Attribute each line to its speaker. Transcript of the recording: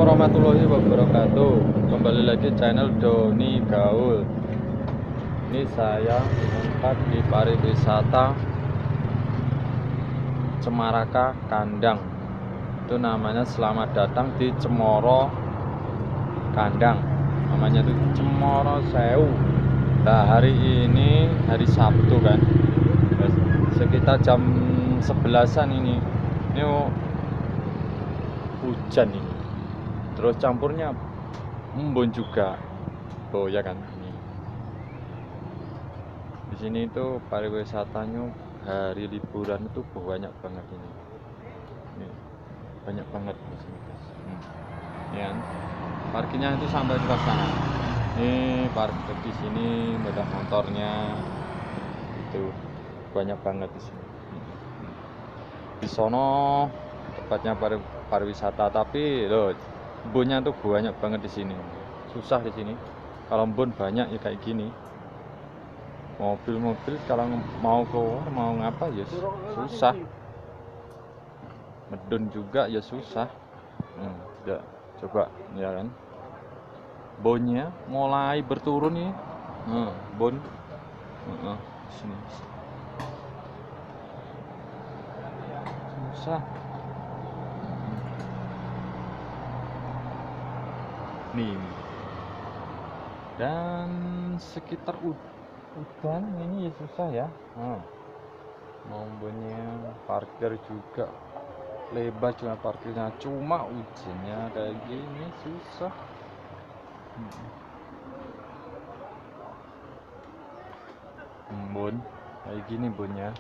Speaker 1: warahmatullahi wabarakatuh. Kembali lagi channel Doni Gaul. Ini saya tempat di pariwisata Cemaraka Kandang. Itu namanya selamat datang di Cemoro Kandang. Namanya itu Cemoro Sewu. Nah, hari ini hari Sabtu kan. Sekitar jam 11-an ini. Ini hujan ini. Terus campurnya embun juga. Oh ya kan. Di sini itu pariwisatanya hari liburan itu banyak banget ini. Banyak banget di sini, guys. Ya kan? Parkirnya itu sampai ke sana. Ini parkir di sini, sepeda motornya itu banyak banget di sini. Di sono tempatnya pariwisata, tapi loh, embunnya tuh banyak banget di sini. Susah di sini. Kalau embun banyak ya kayak gini. Mobil-mobil kalau mau keluar mau ngapa ya susah. Medun juga ya susah. Ya, coba ya kan. Bonnya mulai berturun nih. Bon. Sini. Susah. Nih. Dan sekitar udan ini ya susah ya. Mau bonnya parkir juga lebar, cuma parkirnya cuma ujiannya kayak gini susah. Embun kayak gini bonnya.